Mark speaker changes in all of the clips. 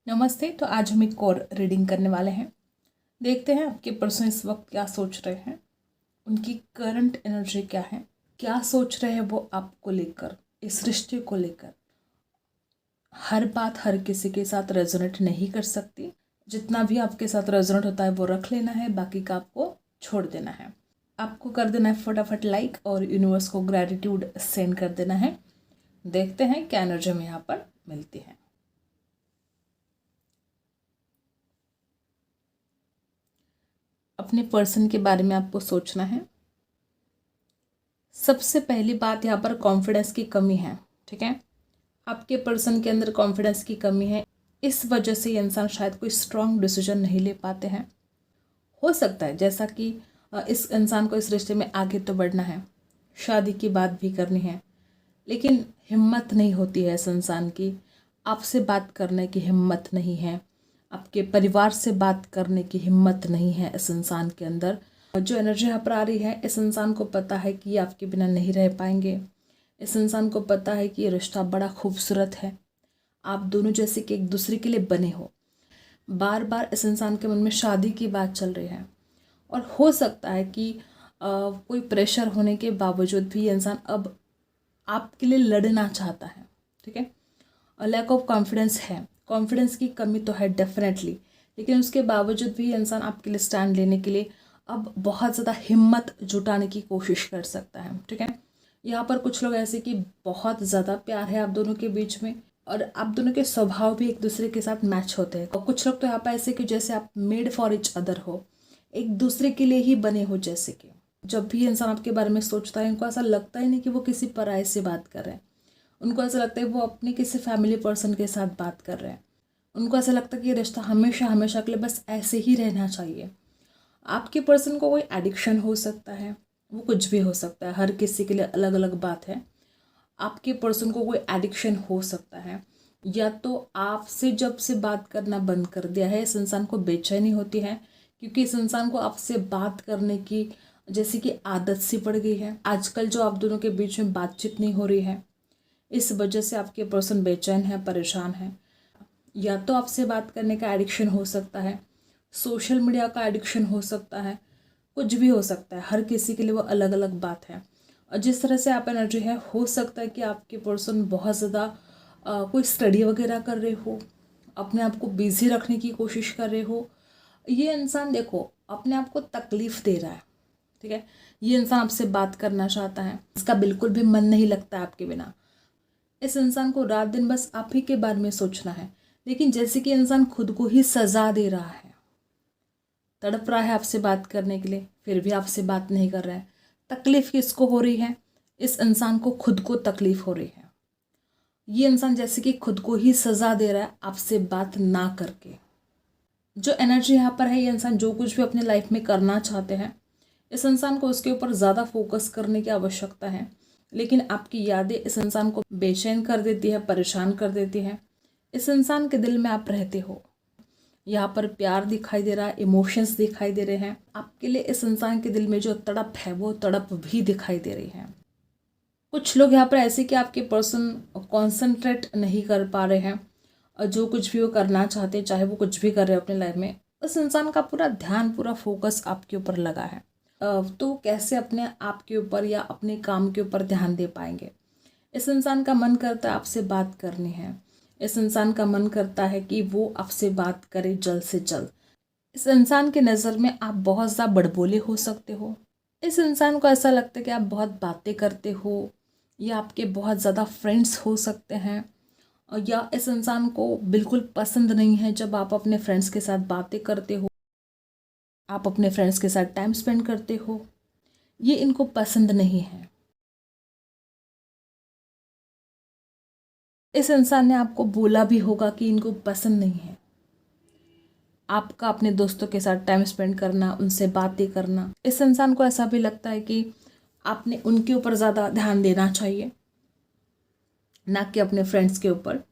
Speaker 1: नमस्ते। तो आज हम एक और रीडिंग करने वाले हैं। देखते हैं आपके पर्सन इस वक्त क्या सोच रहे हैं, उनकी करंट एनर्जी क्या है, क्या सोच रहे हैं वो आपको लेकर, इस रिश्ते को लेकर। हर बात हर किसी के साथ रेजोनेट नहीं कर सकती। जितना भी आपके साथ रेजोनेट होता है वो रख लेना है, बाकी का आपको छोड़ देना है। आपको कर देना है फटाफट लाइक और यूनिवर्स को ग्रैटिट्यूड सेंड कर देना है। देखते हैं क्या एनर्जी में यहाँ पर मिलती है। अपने पर्सन के बारे में आपको सोचना है। सबसे पहली बात यहाँ पर कॉन्फिडेंस की कमी है। ठीक है, आपके पर्सन के अंदर कॉन्फिडेंस की कमी है। इस वजह से ये इंसान शायद कोई स्ट्रांग डिसीजन नहीं ले पाते हैं। हो सकता है जैसा कि इस इंसान को इस रिश्ते में आगे तो बढ़ना है, शादी की बात भी करनी है, लेकिन हिम्मत नहीं होती है इस इंसान की। आपसे बात करने की हिम्मत नहीं है, आपके परिवार से बात करने की हिम्मत नहीं है इस इंसान के अंदर। जो एनर्जी यहाँ पर आ रही है, इस इंसान को पता है कि ये आपके बिना नहीं रह पाएंगे। इस इंसान को पता है कि ये रिश्ता बड़ा खूबसूरत है, आप दोनों जैसे कि एक दूसरे के लिए बने हो। बार बार इस इंसान के मन में शादी की बात चल रही है और हो सकता है कि कोई प्रेशर होने के बावजूद भी ये इंसान अब आपके लिए लड़ना चाहता है। ठीक है, लैक ऑफ कॉन्फिडेंस है, कॉन्फिडेंस की कमी तो है डेफिनेटली, लेकिन उसके बावजूद भी इंसान आपके लिए स्टैंड लेने के लिए अब बहुत ज़्यादा हिम्मत जुटाने की कोशिश कर सकता है। ठीक है, यहाँ पर कुछ लोग ऐसे कि बहुत ज़्यादा प्यार है आप दोनों के बीच में और आप दोनों के स्वभाव भी एक दूसरे के साथ मैच होते हैं। और कुछ लोग तो यहाँ पर ऐसे कि जैसे आप मेड फॉर इच अदर हो, एक दूसरे के लिए ही बने हो। जैसे कि जब भी इंसान आपके बारे में सोचता है, इनको ऐसा लगता ही नहीं कि वो किसी पराये से बात कर रहे हैं। उनको ऐसा लगता है वो अपने किसी फैमिली पर्सन के साथ बात कर रहे हैं। उनको ऐसा लगता है कि ये रिश्ता हमेशा हमेशा के लिए बस ऐसे ही रहना चाहिए। आपके पर्सन को कोई एडिक्शन हो सकता है, वो कुछ भी हो सकता है, हर किसी के लिए अलग अलग बात है। आपके पर्सन को कोई एडिक्शन हो सकता है, या तो आपसे जब से बात करना बंद कर दिया है, इस इंसान को बेचैनी होती है क्योंकि इस इंसान को आपसे बात करने की जैसे कि आदत सी पड़ गई है। आजकल जो आप दोनों के बीच में बातचीत नहीं हो रही है, इस वजह से आपके पर्सन बेचैन है, परेशान है। या तो आपसे बात करने का एडिक्शन हो सकता है, सोशल मीडिया का एडिक्शन हो सकता है, कुछ भी हो सकता है। हर किसी के लिए वो अलग अलग बात है। और जिस तरह से आप एनर्जी है, हो सकता है कि आपके पर्सन बहुत ज़्यादा कोई स्टडी वगैरह कर रहे हो, अपने आप को बिजी रखने की कोशिश कर रहे हो। ये इंसान देखो अपने आप को तकलीफ दे रहा है। ठीक है, ये इंसान आपसे बात करना चाहता है, इसका बिल्कुल भी मन नहीं लगता आपके बिना। इस इंसान को रात दिन बस आप ही के बारे में सोचना है, लेकिन जैसे कि इंसान खुद को ही सजा दे रहा है, तड़प रहा है आपसे बात करने के लिए, फिर भी आपसे बात नहीं कर रहा है। तकलीफ किसको हो रही है? इस इंसान को खुद को तकलीफ हो रही है। ये इंसान जैसे कि खुद को ही सजा दे रहा है आपसे बात ना करके। जो एनर्जी यहाँ पर है, ये इंसान जो कुछ भी अपने लाइफ में करना चाहते हैं, इस इंसान को उसके ऊपर ज़्यादा फोकस करने की आवश्यकता है, लेकिन आपकी यादें इस इंसान को बेचैन कर देती है, परेशान कर देती है। इस इंसान के दिल में आप रहते हो, यहाँ पर प्यार दिखाई दे रहा है, इमोशंस दिखाई दे रहे हैं आपके लिए। इस इंसान के दिल में जो तड़प है, वो तड़प भी दिखाई दे रही है। कुछ लोग यहाँ पर ऐसे कि आपके पर्सन कॉन्सेंट्रेट नहीं कर पा रहे हैं, और जो कुछ भी वो करना चाहते हैं, चाहे वो कुछ भी कर रहे हो अपने लाइफ में, उस इंसान का पूरा ध्यान, पूरा फोकस आपके ऊपर लगा है। तो कैसे अपने आप के ऊपर या अपने काम के ऊपर ध्यान दे पाएंगे? इस इंसान का मन करता है आपसे बात करनी है, इस इंसान का मन करता है कि वो आपसे बात करे जल्द से जल्द। इस इंसान के नज़र में आप बहुत ज़्यादा बड़बोले हो सकते हो। इस इंसान को ऐसा लगता है कि आप बहुत बातें करते हो, या आपके बहुत ज़्यादा फ्रेंड्स हो सकते हैं, या इस इंसान को बिल्कुल पसंद नहीं है जब आप अपने फ्रेंड्स के साथ बातें करते हो, आप अपने फ्रेंड्स के साथ टाइम स्पेंड करते हो। ये इनको पसंद नहीं है। इस इंसान ने आपको बोला भी होगा कि इनको पसंद नहीं है आपका अपने दोस्तों के साथ टाइम स्पेंड करना, उनसे बातें करना। इस इंसान को ऐसा भी लगता है कि आपने उनके ऊपर ज़्यादा ध्यान देना चाहिए, ना कि अपने फ्रेंड्स के ऊपर।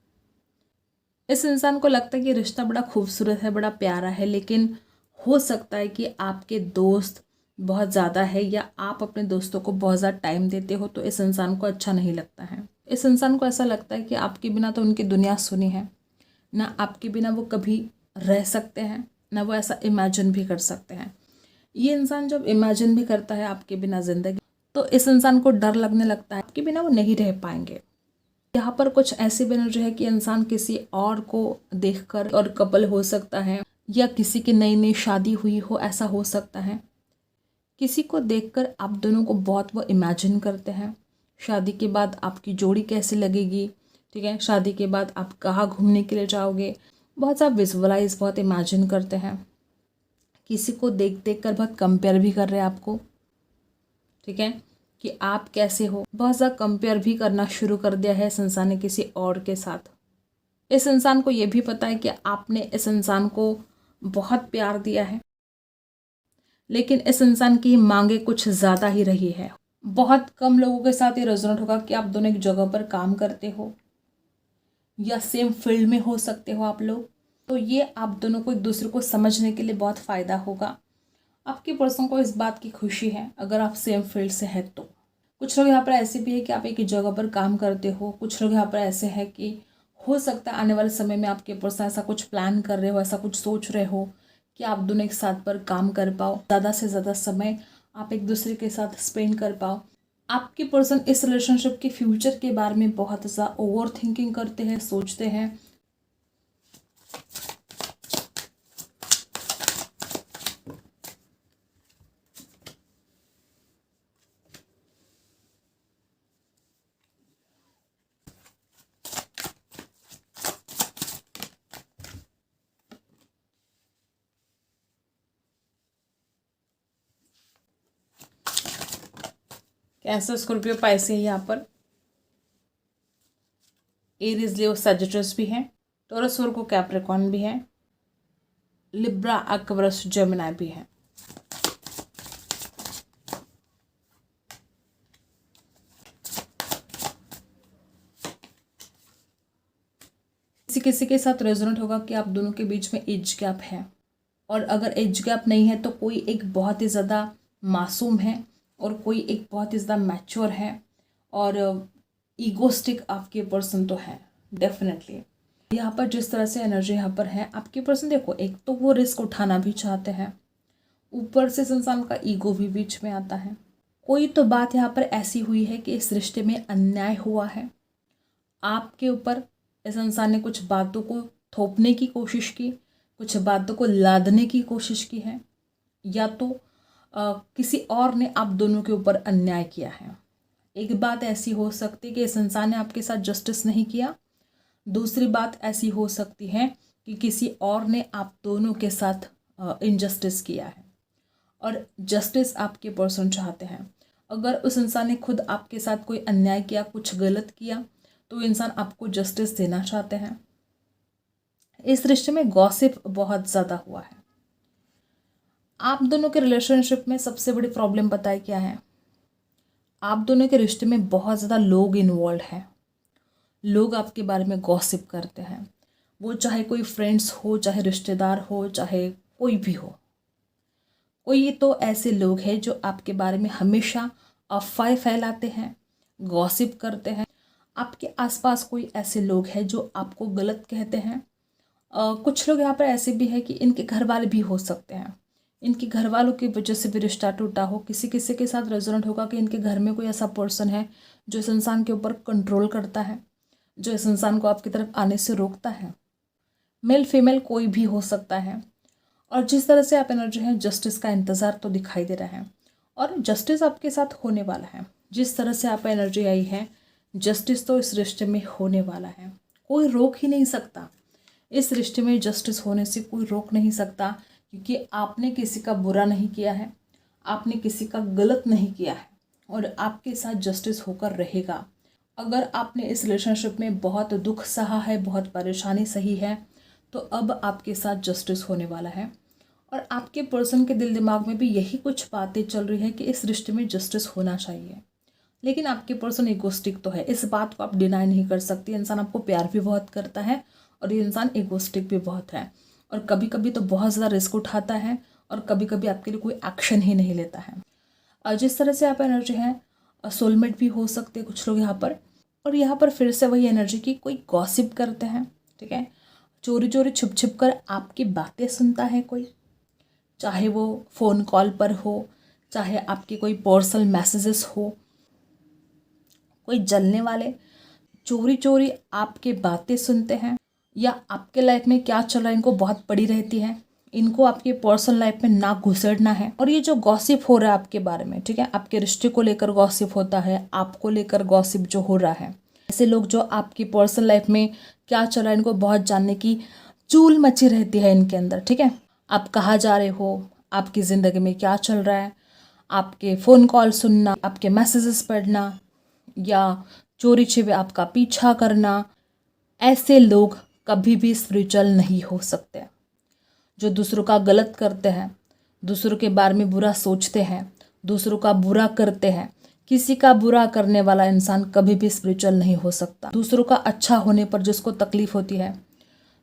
Speaker 1: इस इंसान को लगता है कि रिश्ता बड़ा खूबसूरत है, बड़ा प्यारा है, लेकिन हो सकता है कि आपके दोस्त बहुत ज़्यादा है, या आप अपने दोस्तों को बहुत ज़्यादा टाइम देते हो, तो इस इंसान को अच्छा नहीं लगता है। इस इंसान को ऐसा लगता है कि आपके बिना तो उनकी दुनिया सुनी है, ना आपके बिना वो कभी रह सकते हैं, ना वो ऐसा इमेजिन भी कर सकते हैं। ये इंसान जब इमेजिन भी करता है आपके बिना ज़िंदगी, तो इस इंसान को डर लगने लगता है आपके बिना वो नहीं रह पाएंगे। यहाँ पर कुछ ऐसी भी एनर्जी है कि इंसान किसी और को देखकर और कपल हो सकता है, या किसी की नई नई शादी हुई हो, ऐसा हो सकता है। किसी को देखकर आप दोनों को बहुत वो इमेजिन करते हैं, शादी के बाद आपकी जोड़ी कैसी लगेगी, ठीक है, शादी के बाद आप कहाँ घूमने के लिए जाओगे, बहुत सा विजुअलाइज, बहुत इमेजिन करते हैं। किसी को देख देख कर बहुत कंपेयर भी कर रहे हैं आपको, ठीक है, कि आप कैसे हो, बहुत सा कंपेयर भी करना शुरू कर दिया है इस इंसान ने किसी और के साथ। इस इंसान को ये भी पता है कि आपने इस इंसान को बहुत प्यार दिया है, लेकिन इस इंसान की मांगे कुछ ज़्यादा ही रही है। बहुत कम लोगों के साथ ये रेजोनेट होगा कि आप दोनों एक जगह पर काम करते हो या सेम फील्ड में हो सकते हो आप लोग, तो ये आप दोनों को एक दूसरे को समझने के लिए बहुत फ़ायदा होगा। आपके पर्सन को इस बात की खुशी है अगर आप सेम फील्ड से हैं तो। कुछ लोग यहाँ पर ऐसे भी है कि आप एक ही जगह पर काम करते हो, कुछ लोग यहाँ पर ऐसे हैं कि हो सकता है आने वाले समय में आपके पर्सन ऐसा कुछ प्लान कर रहे हो, ऐसा कुछ सोच रहे हो कि आप दोनों एक साथ पर काम कर पाओ, ज़्यादा से ज़्यादा समय आप एक दूसरे के साथ स्पेंड कर पाओ। आपके पर्सन इस रिलेशनशिप के फ्यूचर के बारे में बहुत ज़्यादा ओवर थिंकिंग करते हैं, सोचते हैं। कैंसर, स्कॉर्पियो, पाइसेस यहाँ पर, एरीज, लियो, सजिटस भी हैं, टॉरस, वर्गो, कैप्रिकॉर्न भी हैं, लिब्रा, एक्वेरियस, जेमिनी भी हैं। किसी किसी के साथ रेजोनेट होगा कि आप दोनों के बीच में एज गैप है, और अगर एज गैप नहीं है तो कोई एक बहुत ही ज़्यादा मासूम है और कोई एक बहुत ही ज़्यादा मैच्योर है, और ईगोस्टिक आपके पर्सन तो है डेफिनेटली। यहाँ पर जिस तरह से एनर्जी यहाँ पर है, आपके पर्सन देखो, एक तो वो रिस्क उठाना भी चाहते हैं, ऊपर से इस इंसान का ईगो भी बीच में आता है। कोई तो बात यहाँ पर ऐसी हुई है कि इस रिश्ते में अन्याय हुआ है आपके ऊपर, इस इंसान ने कुछ बातों को थोपने की कोशिश की, कुछ बातों को लादने की कोशिश की है, या तो किसी और ने आप दोनों के ऊपर अन्याय किया है। एक बात ऐसी हो सकती है कि इस इंसान ने आपके साथ जस्टिस नहीं किया, दूसरी बात ऐसी हो सकती है कि किसी और ने आप दोनों के साथ इनजस्टिस किया है, और जस्टिस आपके पर्सन चाहते हैं। अगर उस इंसान ने खुद आपके साथ कोई अन्याय किया, कुछ गलत किया, तो इंसान आपको जस्टिस देना चाहते हैं। इस रिश्ते में गॉसिप बहुत ज़्यादा हुआ है। आप दोनों के रिलेशनशिप में सबसे बड़ी प्रॉब्लम पता है क्या है? आप दोनों के रिश्ते में बहुत ज़्यादा लोग इन्वॉल्व हैं। लोग आपके बारे में गॉसिप करते हैं, वो चाहे कोई फ्रेंड्स हो, चाहे रिश्तेदार हो, चाहे कोई भी हो। कोई तो ऐसे लोग हैं जो आपके बारे में हमेशा अफवाहें फैलाते हैं, गॉसिप करते हैं। आपके आसपास कोई ऐसे लोग हैं जो आपको गलत कहते हैं। कुछ लोग यहाँ पर ऐसे भी हैं कि इनके घर वाले भी हो सकते हैं, इनके घर वालों की वजह से भी रिश्ता टूटा हो। किसी किसी के साथ रेजोनेट होगा कि इनके घर में कोई ऐसा पर्सन है जो इस इंसान के ऊपर कंट्रोल करता है, जो इस इंसान को आपकी तरफ आने से रोकता है। मेल फीमेल कोई भी हो सकता है। और जिस तरह से आप एनर्जी हैं, जस्टिस का इंतज़ार तो दिखाई दे रहा है, और जस्टिस आपके साथ होने वाला है। जिस तरह से आप एनर्जी आई है, जस्टिस तो इस रिश्ते में होने वाला है। कोई रोक ही नहीं सकता, इस रिश्ते में जस्टिस होने से कोई रोक नहीं सकता, क्योंकि आपने किसी का बुरा नहीं किया है, आपने किसी का गलत नहीं किया है, और आपके साथ जस्टिस होकर रहेगा। अगर आपने इस रिलेशनशिप में बहुत दुख सहा है, बहुत परेशानी सही है, तो अब आपके साथ जस्टिस होने वाला है। और आपके पर्सन के दिल दिमाग में भी यही कुछ बातें चल रही है कि इस रिश्ते में जस्टिस होना चाहिए। लेकिन आपके पर्सन इगोस्टिक तो है, इस बात को आप डिनाई नहीं कर सकती। इंसान आपको प्यार भी बहुत करता है, और ये इंसान इगोस्टिक भी बहुत है, और कभी कभी तो बहुत ज़्यादा रिस्क उठाता है, और कभी कभी आपके लिए कोई एक्शन ही नहीं लेता है। और जिस तरह से आप एनर्जी है, सोलमेट भी हो सकते हैं कुछ लोग यहाँ पर। और यहाँ पर फिर से वही एनर्जी की कोई गॉसिप करते हैं, ठीक है, चोरी चोरी छुप छुप कर आपकी बातें सुनता है कोई, चाहे वो फ़ोन कॉल पर हो, चाहे आपके कोई पर्सनल मैसेजेस हो, कोई जलने वाले चोरी चोरी आपके बातें सुनते हैं, या आपके लाइफ में क्या चल रहा है इनको बहुत पड़ी रहती है, इनको आपके पर्सनल लाइफ में ना घुसेड़ना है। और ये जो गॉसिप हो रहा है आपके बारे में, ठीक है, आपके रिश्ते को लेकर गॉसिप होता है, आपको लेकर गॉसिप जो हो रहा है, ऐसे लोग जो आपकी पर्सनल लाइफ में क्या चल रहा है इनको बहुत जानने की चूल मची रहती है इनके अंदर, ठीक है। आप कहाँ जा रहे हो, आपकी ज़िंदगी में क्या चल रहा है, आपके फ़ोन कॉल सुनना, आपके मैसेजेस पढ़ना, या चोरी छिपे आपका पीछा करना, ऐसे लोग कभी भी स्पिरिचुअल नहीं हो सकते। जो दूसरों का गलत करते हैं, दूसरों के बारे में बुरा सोचते हैं, दूसरों का बुरा करते हैं, किसी का बुरा करने वाला इंसान कभी भी स्पिरिचुअल नहीं हो सकता। दूसरों का अच्छा होने पर जिसको तकलीफ़ होती है,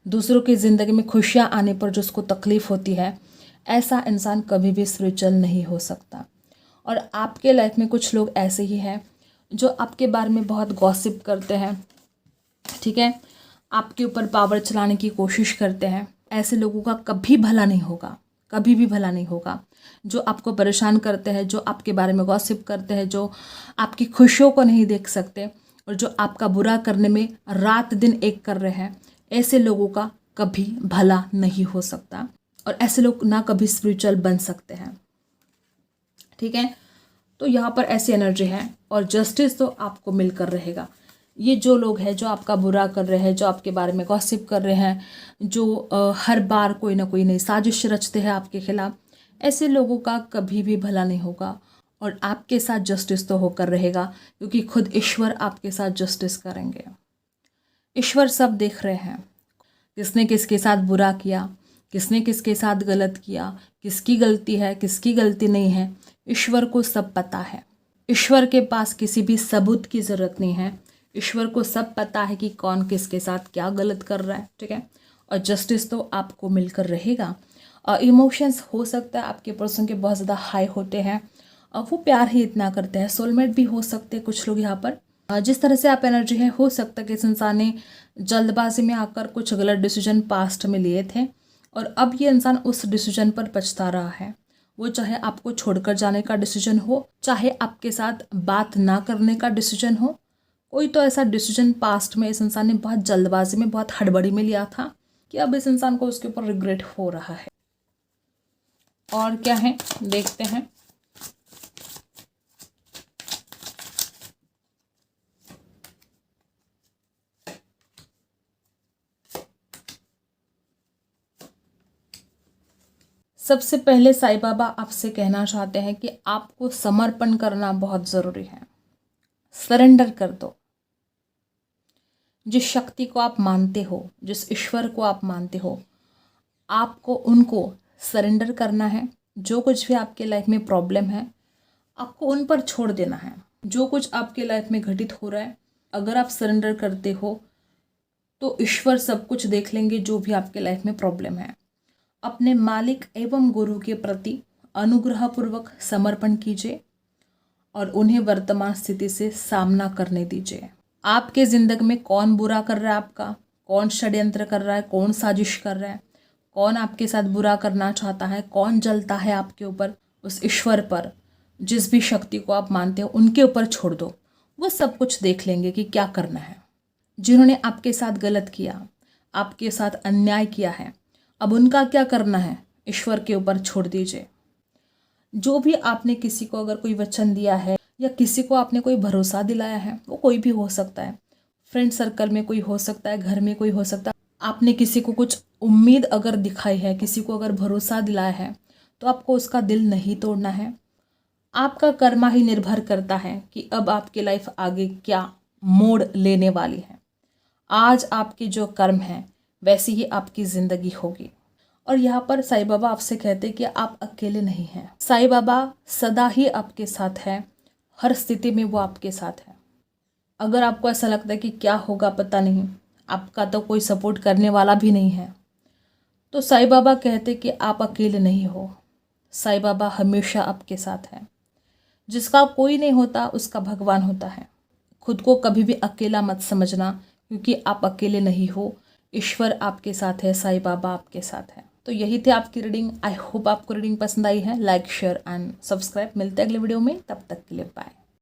Speaker 1: दूसरों की ज़िंदगी में खुशियाँ आने पर जिसको तकलीफ़ होती है, ऐसा इंसान कभी भी स्पिरिचुअल नहीं हो सकता। और आपके लाइफ में कुछ लोग ऐसे ही हैं जो आपके बारे में बहुत गॉसिप करते हैं, ठीक है, आपके ऊपर पावर चलाने की कोशिश करते हैं। ऐसे लोगों का कभी भला नहीं होगा, कभी भी भला नहीं होगा। जो आपको परेशान करते हैं, जो आपके बारे में गॉसिप करते हैं, जो आपकी खुशियों को नहीं देख सकते और जो आपका बुरा करने में रात दिन एक कर रहे हैं, ऐसे लोगों का कभी भला नहीं हो सकता और ऐसे लोग ना कभी स्पिरिचुअल बन सकते हैं, ठीक है। तो यहाँ पर ऐसी एनर्जी है और जस्टिस तो आपको मिलकर रहेगा। ये जो लोग हैं जो आपका बुरा कर रहे हैं, जो आपके बारे में गॉसिप कर रहे हैं, जो हर बार कोई ना कोई नई साजिश रचते हैं आपके खिलाफ, ऐसे लोगों का कभी भी भला नहीं होगा और आपके साथ जस्टिस तो होकर रहेगा, क्योंकि खुद ईश्वर आपके साथ जस्टिस करेंगे। ईश्वर सब देख रहे हैं, किसने किसके साथ बुरा किया, किसने किसके साथ गलत किया, किसकी गलती है, किसकी गलती नहीं है, ईश्वर को सब पता है। ईश्वर के पास किसी भी सबूत की ज़रूरत नहीं है। ईश्वर को सब पता है कि कौन किसके साथ क्या गलत कर रहा है, ठीक है। और जस्टिस तो आपको मिलकर रहेगा। और इमोशंस हो सकता है आपके पर्सन के बहुत ज़्यादा हाई होते हैं और वो प्यार ही इतना करते हैं, सोलमेट भी हो सकते हैं कुछ लोग यहाँ पर। जिस तरह से आप एनर्जी है, हो सकता है कि इस इंसान ने जल्दबाजी में आकर कुछ गलत डिसीजन पास्ट में लिए थे और अब ये इंसान उस डिसीजन पर पछता रहा है। वो चाहे आपको छोड़कर जाने का डिसीजन हो, चाहे आपके साथ बात ना करने का डिसीजन हो, कोई तो ऐसा डिसीजन पास्ट में इस इंसान ने बहुत जल्दबाजी में, बहुत हड़बड़ी में लिया था कि अब इस इंसान को उसके ऊपर रिग्रेट हो रहा है। और क्या है देखते हैं। सबसे पहले साईं बाबा आपसे कहना चाहते हैं कि आपको समर्पण करना बहुत ज़रूरी है। सरेंडर कर दो। जिस शक्ति को आप मानते हो, जिस ईश्वर को आप मानते हो, आपको उनको सरेंडर करना है। जो कुछ भी आपके लाइफ में प्रॉब्लम है, आपको उन पर छोड़ देना है। जो कुछ आपके लाइफ में घटित हो रहा है, अगर आप सरेंडर करते हो तो ईश्वर सब कुछ देख लेंगे। जो भी आपके लाइफ में प्रॉब्लम है, अपने मालिक एवं गुरु के प्रति अनुग्रहपूर्वक समर्पण कीजिए और उन्हें वर्तमान स्थिति से सामना करने दीजिए। आपके ज़िंदगी में कौन बुरा कर रहा है आपका, कौन षड्यंत्र कर रहा है, कौन साजिश कर रहा है, कौन आपके साथ बुरा करना चाहता है, कौन जलता है आपके ऊपर, उस ईश्वर पर, जिस भी शक्ति को आप मानते हो उनके ऊपर छोड़ दो। वो सब कुछ देख लेंगे कि क्या करना है। जिन्होंने आपके साथ गलत किया, आपके साथ अन्याय किया है, अब उनका क्या करना है ईश्वर के ऊपर छोड़ दीजिए। जो भी आपने किसी को अगर कोई वचन दिया है या किसी को आपने कोई भरोसा दिलाया है, वो कोई भी हो सकता है, फ्रेंड सर्कल में कोई हो सकता है, घर में कोई हो सकता है, आपने किसी को कुछ उम्मीद अगर दिखाई है, किसी को अगर भरोसा दिलाया है, तो आपको उसका दिल नहीं तोड़ना है। आपका कर्मा ही निर्भर करता है कि अब आपकी लाइफ आगे क्या मोड़ लेने वाली है। आज आपके जो कर्म हैं वैसी ही आपकी ज़िंदगी होगी। और यहाँ पर साईं बाबा आपसे कहते हैं कि आप अकेले नहीं हैं। साईं बाबा सदा ही आपके साथ है, हर स्थिति में वो आपके साथ है। अगर आपको ऐसा लगता है कि क्या होगा पता नहीं, आपका तो कोई सपोर्ट करने वाला भी नहीं है, तो साईं बाबा कहते कि आप अकेले नहीं हो। साईं बाबा हमेशा आपके साथ है। जिसका कोई नहीं होता उसका भगवान होता है। खुद को कभी भी अकेला मत समझना, क्योंकि आप अकेले नहीं हो। ईश्वर आपके साथ है, साईं बाबा आपके साथ है। तो यही थी आपकी रीडिंग। आई होप आपको रीडिंग पसंद आई है। Like, share and subscribe. मिलते हैं अगले वीडियो में, तब तक के लिए बाय।